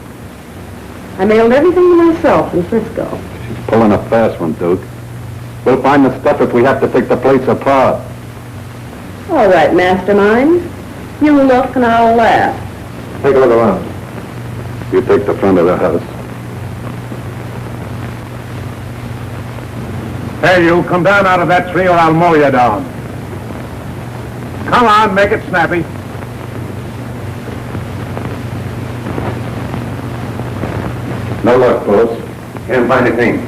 I mailed everything to myself in Frisco. She's pulling a fast one, Duke. We'll find the stuff if we have to take the place apart. All right, mastermind. You look and I'll laugh. Take a look around. You take the front of the house. Hey, you, come down out of that tree or I'll mow you down. Come on, make it snappy. No luck, fellas. Can't find anything.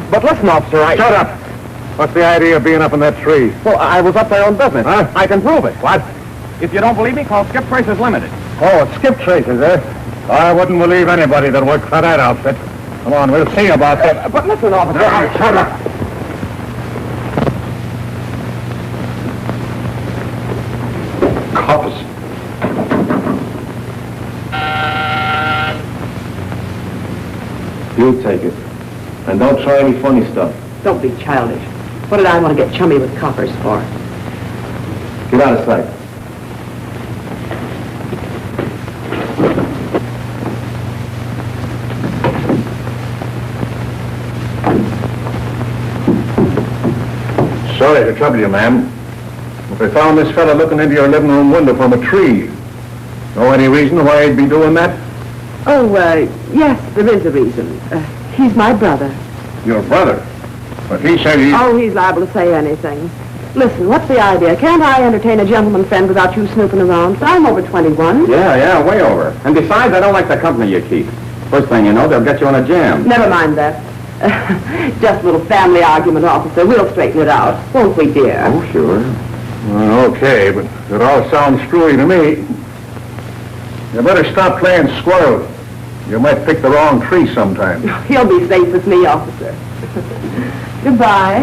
But listen, officer, Shut up. What's the idea of being up in that tree? Well, I was up there on business. Huh? I can prove it. What? If you don't believe me, call Skip Tracers Limited. Oh, it's skip tracers, eh? I wouldn't believe anybody that worked for that outfit. Come on, we'll see about that. But listen, officer. Shut up. Cops. You take it. And don't try any funny stuff. Don't be childish. What did I want to get chummy with coppers for? Get out of sight. Sorry to trouble you, ma'am. If I found this fella looking into your living room window from a tree, know any reason why he'd be doing that? Oh, yes, there is a reason. He's my brother. Your brother? But he said he... Oh, he's liable to say anything. Listen, what's the idea? Can't I entertain a gentleman friend without you snooping around? I'm over 21. Yeah, way over. And besides, I don't like the company you keep. First thing you know, they'll get you on a jam. Never mind that. Just a little family argument, officer. We'll straighten it out, won't we, dear? Oh, sure. Well, okay, but it all sounds screwy to me. You better stop playing squirrel. You might pick the wrong tree sometime. He'll be safe with me, officer. Goodbye.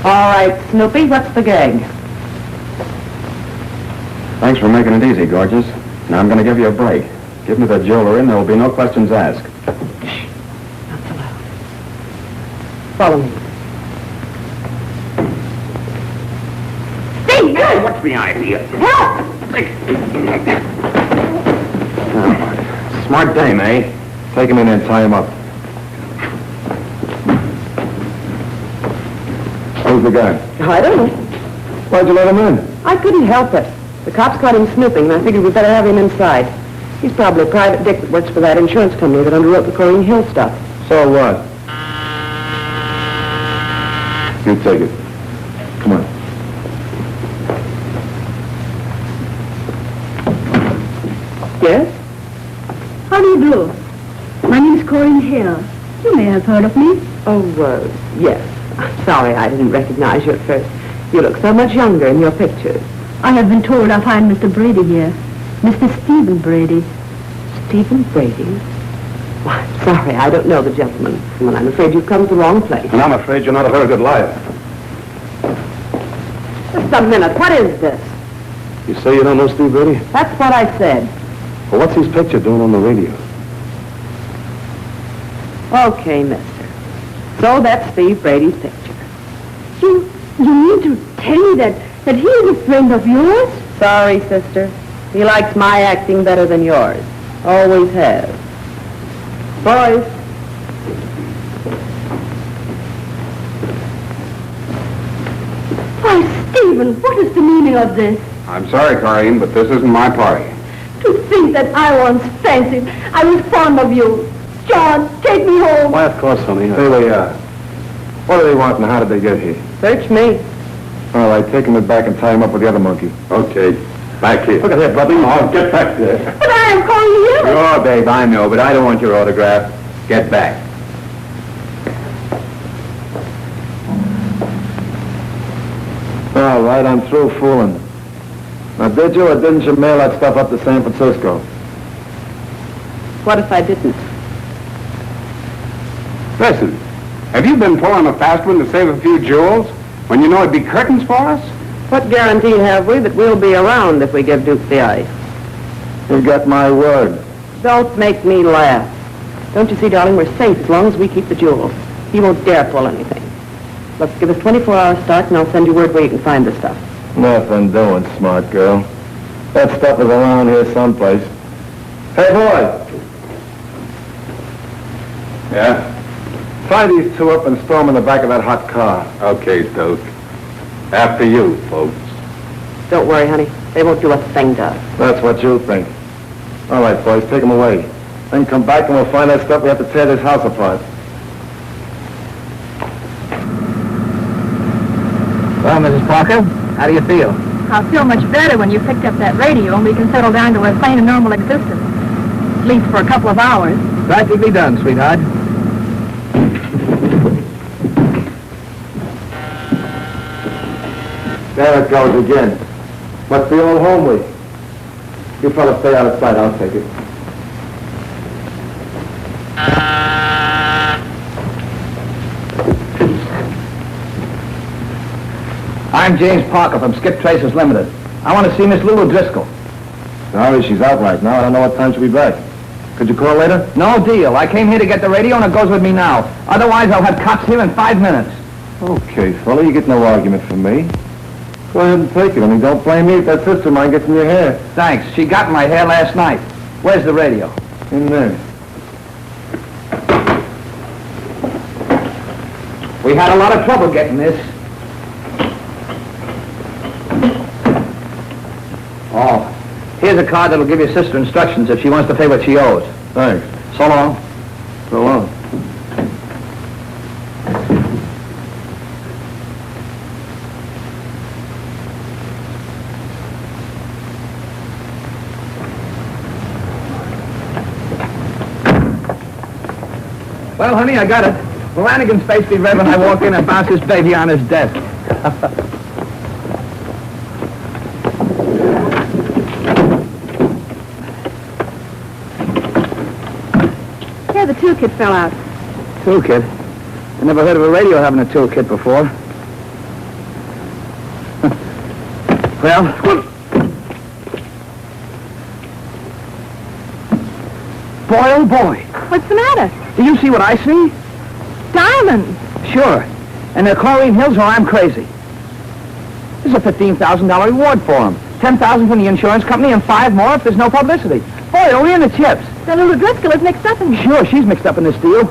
All right, Snoopy, what's the gag? Thanks for making it easy, gorgeous. Now I'm going to give you a break. Give me the jewelry and there will be no questions asked. Shh, not so loud. Follow me. Steve! Hey, what's the idea? Help! Smart dame, eh? Take him in and tie him up. Who's the guy? I don't know. Why'd you let him in? I couldn't help it. The cops caught him snooping, and I figured we'd better have him inside. He's probably a private dick that works for that insurance company that underwrote the Corrine Hill stuff. So what? You take it. Come on. Yes? How do you do? My name's Corrine Hill. You may have heard of me. Oh, yes. I'm sorry I didn't recognize you at first. You look so much younger in your pictures. I have been told I'll find Mr. Brady here. Mr. Stephen Brady. Stephen Brady? Why, I'm sorry, I don't know the gentleman. Well, I'm afraid you've come to the wrong place. And I'm afraid you're not a very good liar. Just a minute. What is this? You say you don't know Steve Brady? That's what I said. Well, what's his picture doing on the radio? Okay, mister. So that's Steve Brady's picture. You mean to tell me that he is a friend of yours? Sorry, sister. He likes my acting better than yours. Always has. Boys. Why, Stephen, what is the meaning of this? I'm sorry, Corrine, but this isn't my party. To think that I once fancied I was fond of you. John, take me home. Why, of course, honey. Here they are. What do they want and how did they get here? Search me. All right, take him back and tie him up with the other monkey. Okay. Back here. Look at that, brother. Oh, get back there. But I am calling you. Sure, babe, I know, but I don't want your autograph. Get back. All right, I'm through fooling. Now, did you or didn't you mail that stuff up to San Francisco? What if I didn't? Listen, have you been pulling a fast one to save a few jewels when you know it'd be curtains for us? What guarantee have we that we'll be around if we give Duke the ice? You got my word. Don't make me laugh. Don't you see, darling, we're safe as long as we keep the jewels. He won't dare pull anything. Look, give us 24 hours start, and I'll send you word where you can find the stuff. Nothing doing, smart girl. That stuff is around here someplace. Hey, boy. Yeah? Tie these two up and store them in the back of that hot car. Okay, Duke. After you, folks. Don't worry, honey. They won't do a thing to us. That's what you think. All right, boys, take them away. Then come back and we'll find that stuff. We have to tear this house apart. Well, Mrs. Parker, how do you feel? I'll feel much better when you picked up that radio and we can settle down to a plain and normal existence. At least for a couple of hours. Practically done, sweetheart. There it goes again. Must be old home week. You fellas stay out of sight. I'll take it. I'm James Parker from Skip Tracers Limited. I want to see Miss Lulu Driscoll. Sorry, she's out right now. I don't know what time she'll be back. Could you call later? No deal. I came here to get the radio and it goes with me now. Otherwise, I'll have cops here in 5 minutes. Okay, fella, you get no argument from me. Go ahead and take it. I mean, don't blame me if that sister of mine gets in your hair. Thanks. She got in my hair last night. Where's the radio? In there. We had a lot of trouble getting this. Oh, here's a card that'll give your sister instructions if she wants to pay what she owes. Thanks. So long. So long. Well, honey, I got it. Flanagan's face be red when I walk in and bounce this baby on his desk. Here, the toolkit fell out. Toolkit? I never heard of a radio having a toolkit before. Well, boy, oh boy. What's the matter? Do you see what I see? Diamonds. Sure. And they're Chlorine Hills or I'm crazy. This is a $15,000 reward for them. $10,000 from the insurance company and 5 more if there's no publicity. Boy, are we in the chips. Then Lulu Driscoll is mixed up in this. Sure, she's mixed up in this deal.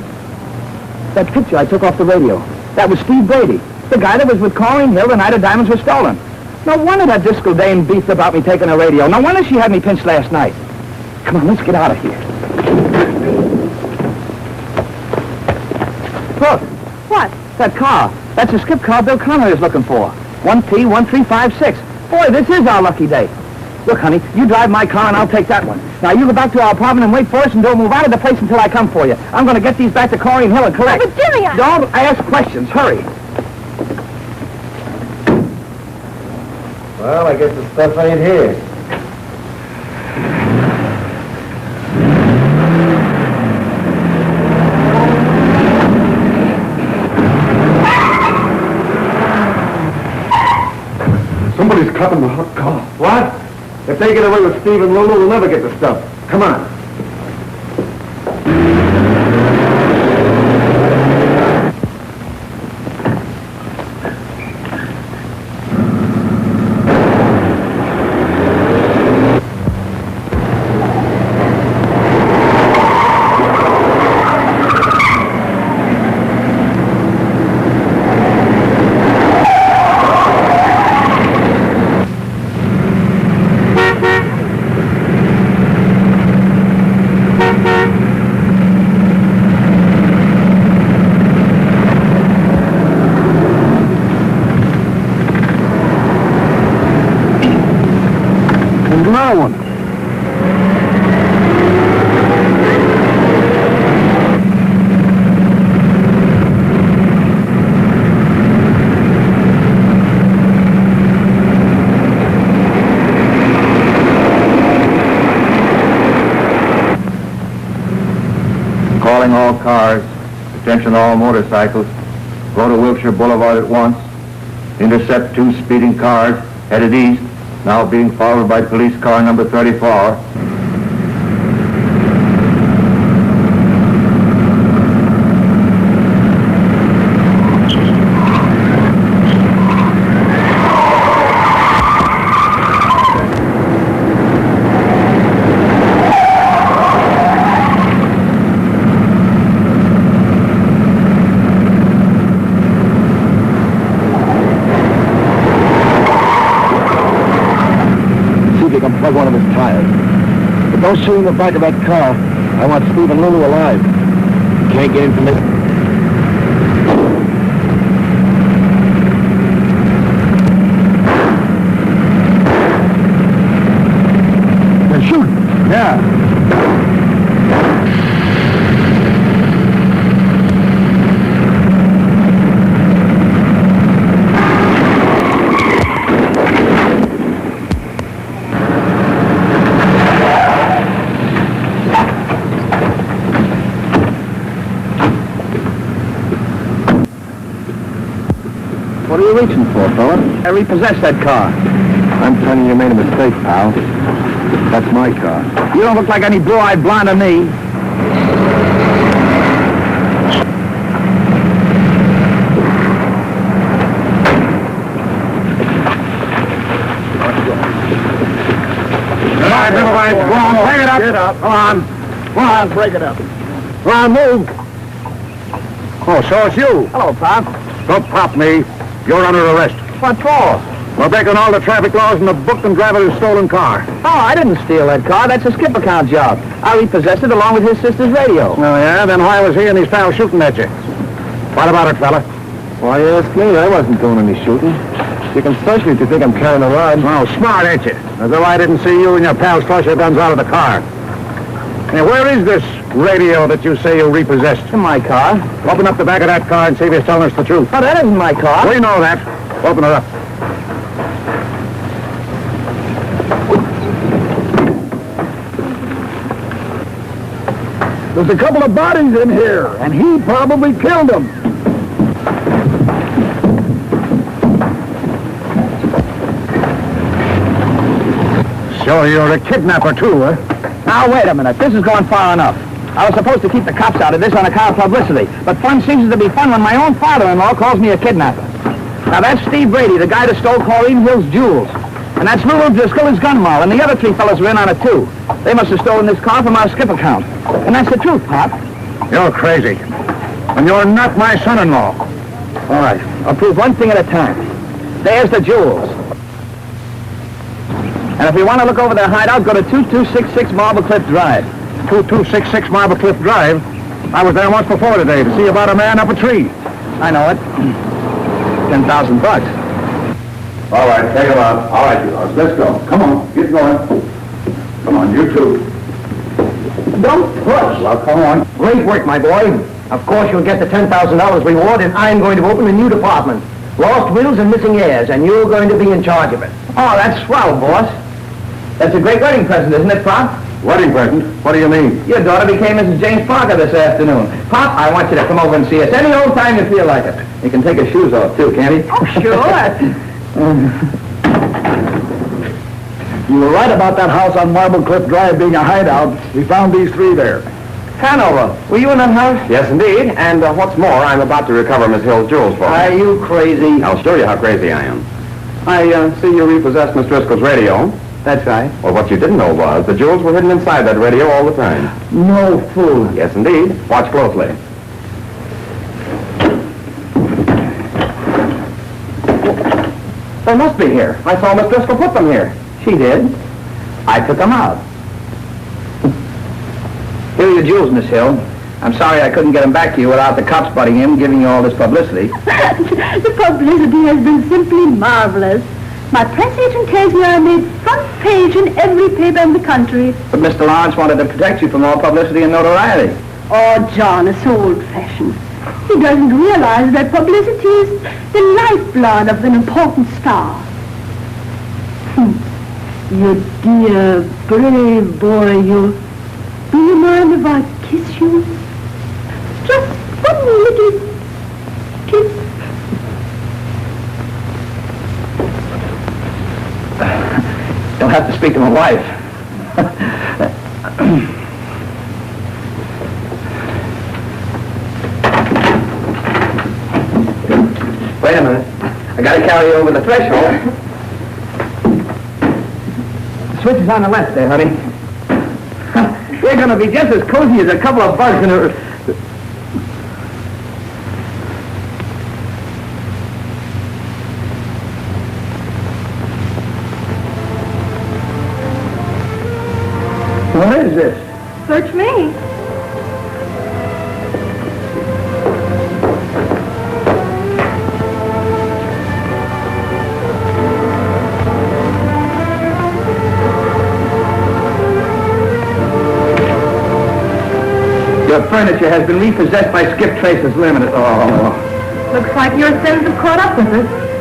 That picture I took off the radio, that was Steve Brady, the guy that was with Chlorine Hill the night her diamonds were stolen. No wonder that Driscoll dame beefed about me taking a radio. No wonder she had me pinched last night. Come on, let's get out of here. Look. What? That car. That's the Skip car Bill Connery is looking for. 1P1356. Boy, this is our lucky day. Look, honey, you drive my car and I'll take that one. Now, you go back to our apartment and wait for us and don't move out of the place until I come for you. I'm going to get these back to Chlorine Hill and collect. But Jimmy, Don't ask questions. Hurry. Well, I guess the stuff ain't here. Somebody's copping the hot car. What? If they get away with Steve and Lulu, we'll never get the stuff. Come on. all cars. Attention all motorcycles. Go to Wilshire Boulevard at once. Intercept 2 speeding cars headed east, now being followed by police car number 34. Plug one of his tires. But don't shoot in the back of that car. I want Steve and Lulu alive. You can't get in from this. They're shooting. Yeah. What are you reaching for, fella? I repossessed that car. I'm telling you, you made a mistake, pal. That's my car. You don't look like any blue-eyed blonde to me. All right, never mind. Go on, break it up. Get up. Come on. Come on, break it up. Come on, move. Oh, so it's you. Hello, Pop. Don't pop me. You're under arrest. What for? For breaking all the traffic laws and the booked and driver's stolen car. Oh, I didn't steal that car. That's a skip account job. I repossessed it along with his sister's radio. Oh, yeah? Then why was he and his pal shooting at you? What about it, fella? Why ask me? I wasn't doing any shooting. You can search me if you think I'm carrying a rod. Oh, smart, ain't you? As though I didn't see you and your pals toss your guns out of the car. Hey, where is this radio that you say you repossessed? In my car. Open up the back of that car and see if he's telling us the truth. Oh, that isn't my car. We know that. Open it up. There's a couple of bodies in here, and he probably killed them. So you're a kidnapper, too, huh? Now, wait a minute. This is going far enough. I was supposed to keep the cops out of this on account of publicity, but fun ceases to be fun when my own father-in-law calls me a kidnapper. Now, that's Steve Brady, the guy that stole Corrine Hill's jewels. And that's Lou O'Driscoll, his gun moll, and the other 3 fellas were in on it, too. They must have stolen this car from our skip account. And that's the truth, Pop. You're crazy. And you're not my son-in-law. All right. I'll prove one thing at a time. There's the jewels. And if you want to look over their hideout, go to 2266 Marble Cliff Drive. 2266 Marble Cliff Drive? I was there once before today to see about a man up a tree. I know it. $10,000. All right, take him out. All right, you guys, let's go. Come on, get going. Come on, you two. Don't push. Well, come on. Great work, my boy. Of course, you'll get the $10,000 reward, and I'm going to open a new department. Lost wills and missing heirs, and you're going to be in charge of it. Oh, that's swell, boss. That's a great wedding present, isn't it, Pop? Wedding present? What do you mean? Your daughter became Mrs. James Parker this afternoon. Pop, I want you to come over and see us any old time you feel like it. You can take your shoes off, too, can't you? Oh, sure. You were right about that house on Marble Cliff Drive being a hideout. We found these 3 there. Hanover, were you in that house? Yes, indeed. And what's more, I'm about to recover Miss Hill's jewels for Are her. you crazy? I'll show you how crazy I am. I see you repossessed Miss Driscoll's radio. That's right. Well, what you didn't know was the jewels were hidden inside that radio all the time. No fool. Yes, indeed. Watch closely. They must be here. I saw Miss Driscoll put them here. She did. I took them out. Here are your jewels, Miss Hill. I'm sorry I couldn't get them back to you without the cops butting in, giving you all this publicity. The publicity has been simply marvelous. My press agent tells me I made front page in every paper in the country. But Mr. Lawrence wanted to protect you from all publicity and notoriety. Oh, John is so old-fashioned. He doesn't realize that publicity is the lifeblood of an important star. You dear, brave boy, you. Do you mind if I kiss you? speak to my wife. Wait a minute. I gotta carry you over the threshold. The switch is on the left there, honey. We're gonna be just as cozy as a couple of bugs in a... What is this? Search me. Your furniture has been repossessed by Skip Traces Limited. Oh. Looks like your sins have caught up with us.